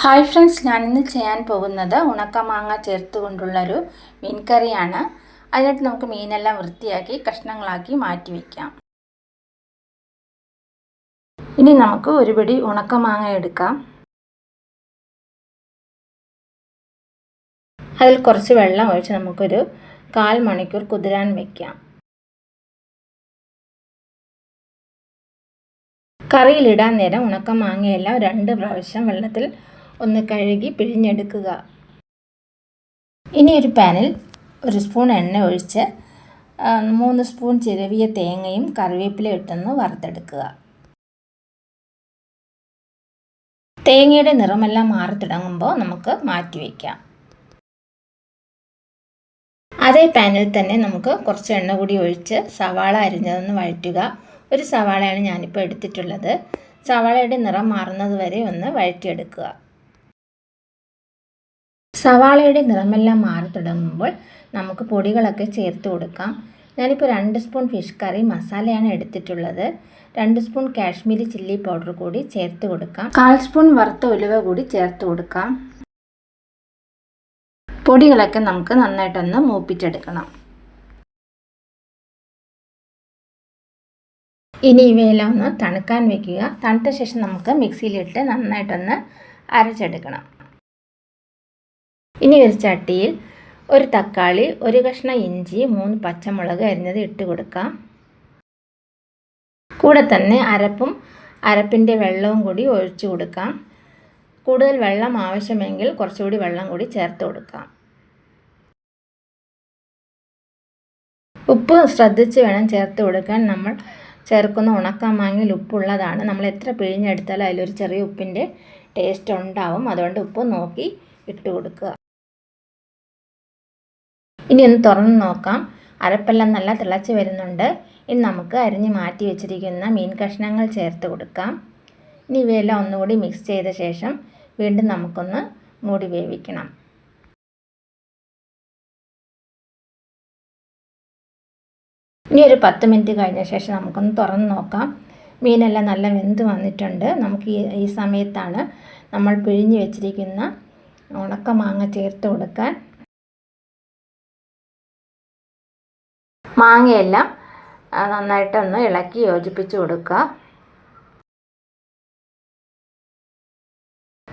Hi friends, ഞാനിന്ന് ചെയ്യാൻ പോകുന്നത് ഉണക്കമാങ്ങ ചേർത്തുകൊണ്ടുള്ളൊരു മീൻ കറിയാണ്. അതിനായിട്ട് നമുക്ക് മീനെല്ലാം വൃത്തിയാക്കി കഷ്ണങ്ങളാക്കി മാറ്റി വയ്ക്കാം. ഇനി നമുക്ക് ഒരു പിടി ഉണക്കമാങ്ങ എടുക്കാം. അതിൽ കുറച്ച് വെള്ളം ഒഴിച്ച് നമുക്കൊരു 1/4 മണിക്കൂർ കുതിരാൻ വയ്ക്കാം. കറിയിലിടാൻ നേരം ഉണക്കമാങ്ങയെല്ലാം 2 പ്രാവശ്യം വെള്ളത്തിൽ ഒന്ന് കഴുകി പിഴിഞ്ഞെടുക്കുക. ഇനി ഒരു പാനിൽ 1 സ്പൂൺ എണ്ണ ഒഴിച്ച് 3 സ്പൂൺ ചിരവിയ തേങ്ങയും കറിവേപ്പിലയും ഇട്ടൊന്ന് വറുത്തെടുക്കുക. തേങ്ങയുടെ നിറമെല്ലാം മാറി തുടങ്ങുമ്പോൾ നമുക്ക് മാറ്റി വയ്ക്കാം. അതേ പാനിൽ തന്നെ നമുക്ക് കുറച്ച് എണ്ണ കൂടി ഒഴിച്ച് സവാള അരിഞ്ഞതൊന്ന് വഴറ്റുക. ഒരു സവാളയാണ് ഞാനിപ്പോൾ എടുത്തിട്ടുള്ളത്. സവാളയുടെ നിറം മാറുന്നത് വരെ ഒന്ന് വഴറ്റിയെടുക്കുക. സവാളയുടെ നിറമെല്ലാം മാറി തുടങ്ങുമ്പോൾ നമുക്ക് പൊടികളൊക്കെ ചേർത്ത് കൊടുക്കാം. ഞാനിപ്പോൾ 2 സ്പൂൺ ഫിഷ് കറി മസാലയാണ് എടുത്തിട്ടുള്ളത്. 2 സ്പൂൺ കാശ്മീരി ചില്ലി പൗഡർ കൂടി ചേർത്ത് കൊടുക്കാം. 1/4 സ്പൂൺ വറുത്ത ഉലുവ കൂടി ചേർത്ത് കൊടുക്കാം. പൊടികളൊക്കെ നമുക്ക് നന്നായിട്ടൊന്ന് മൂപ്പിച്ചെടുക്കണം. ഇനി ഇവയെല്ലാം ഒന്ന് തണുക്കാൻ വയ്ക്കുക. തണുത്ത ശേഷം നമുക്ക് മിക്സിയിലിട്ട് നന്നായിട്ടൊന്ന് അരച്ചെടുക്കണം. ഇനി ഒരു ചട്ടിയിൽ 1 തക്കാളി, 1 കഷ്ണം ഇഞ്ചി, 3 പച്ചമുളക് അരിഞ്ഞത് ഇട്ട് കൊടുക്കാം. കൂടെ തന്നെ അരപ്പിൻ്റെ വെള്ളവും കൂടി ഒഴിച്ചു കൊടുക്കാം. കൂടുതൽ വെള്ളം ആവശ്യമെങ്കിൽ കുറച്ചുകൂടി വെള്ളം കൂടി ചേർത്ത് കൊടുക്കാം. ഉപ്പ് ശ്രദ്ധിച്ച് വേണം ചേർത്ത് കൊടുക്കാൻ. നമ്മൾ ചേർക്കുന്ന ഉണക്കമാങ്ങയിൽ ഉപ്പുള്ളതാണ്. നമ്മൾ എത്ര പിഴിഞ്ഞെടുത്താലും അതിലൊരു ചെറിയ ഉപ്പിൻ്റെ ടേസ്റ്റ് ഉണ്ടാവും. അതുകൊണ്ട് ഉപ്പ് നോക്കി ഇട്ട് കൊടുക്കുക. ഇനി ഒന്ന് തുറന്ന് നോക്കാം. അരപ്പെല്ലാം നല്ല തിളച്ച് വരുന്നുണ്ട്. ഇനി നമുക്ക് അരിഞ്ഞ് മാറ്റി വെച്ചിരിക്കുന്ന മീൻ കഷ്ണങ്ങൾ ചേർത്ത് കൊടുക്കാം. ഇനി ഇവയെല്ലാം ഒന്നുകൂടി മിക്സ് ചെയ്ത ശേഷം വീണ്ടും നമുക്കൊന്ന് മൂടി വേവിക്കണം. ഇനി ഒരു 10 മിനിറ്റ് കഴിഞ്ഞ ശേഷം നമുക്കൊന്ന് തുറന്ന് നോക്കാം. മീനെല്ലാം നല്ല വെന്ത് വന്നിട്ടുണ്ട്. നമുക്ക് ഈ സമയത്താണ് നമ്മൾ പിഴിഞ്ഞ് വെച്ചിരിക്കുന്ന ഉണക്കമാങ്ങ ചേർത്ത് കൊടുക്കാൻ. മാങ്ങയെല്ലാം നന്നായിട്ടൊന്ന് ഇളക്കി യോജിപ്പിച്ച് കൊടുക്കുക.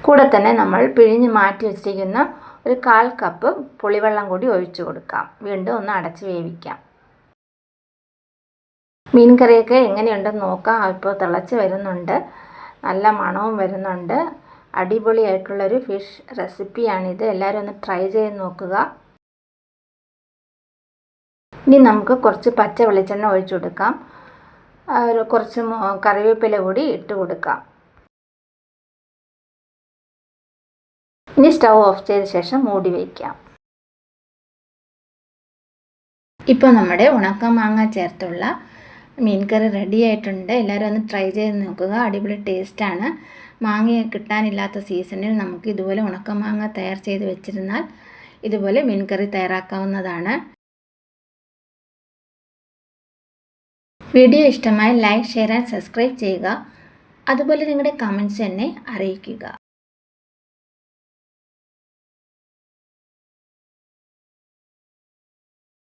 കൂടെ തന്നെ നമ്മൾ പിഴിഞ്ഞ് മാറ്റി വെച്ചിരിക്കുന്ന ഒരു 1/4 കപ്പ് പുളിവെള്ളം കൂടി ഒഴിച്ചു കൊടുക്കാം. വീണ്ടും ഒന്ന് അടച്ച് വേവിക്കാം. മീൻ കറിയൊക്കെ എങ്ങനെയുണ്ടെന്ന് നോക്കാം. ഇപ്പോൾ തിളച്ച് വരുന്നുണ്ട്. നല്ല മണവും വരുന്നുണ്ട്. അടിപൊളിയായിട്ടുള്ളൊരു ഫിഷ് റെസിപ്പിയാണിത്. എല്ലാവരും ഒന്ന് ട്രൈ ചെയ്ത് നോക്കുക. ഇനി നമുക്ക് കുറച്ച് പച്ച വെളിച്ചെണ്ണ ഒഴിച്ചു കൊടുക്കാം. കുറച്ച് കറിവേപ്പില കൂടി ഇട്ട് കൊടുക്കാം. ഇനി സ്റ്റൗ ഓഫ് ചെയ്ത ശേഷം മൂടി വയ്ക്കാം. ഇപ്പോൾ നമ്മുടെ ഉണക്കമാങ്ങ ചേർത്തുള്ള മീൻ കറി റെഡി ആയിട്ടുണ്ട്. എല്ലാവരും ഒന്ന് ട്രൈ ചെയ്ത് നോക്കുക. അടിപൊളി ടേസ്റ്റാണ്. മാങ്ങ കിട്ടാനില്ലാത്ത സീസണിൽ നമുക്ക് ഇതുപോലെ ഉണക്കമാങ്ങ തയ്യാർ ചെയ്ത് വെച്ചിരുന്നാൽ ഇതുപോലെ മീൻ കറി തയ്യാറാക്കാവുന്നതാണ്. വീഡിയോ ഇഷ്ടമായി ലൈക്ക്, ഷെയർ ആൻഡ് സബ്സ്ക്രൈബ് ചെയ്യുക. അതുപോലെ നിങ്ങളുടെ കമൻറ്റ്സ് എന്നെ അറിയിക്കുക.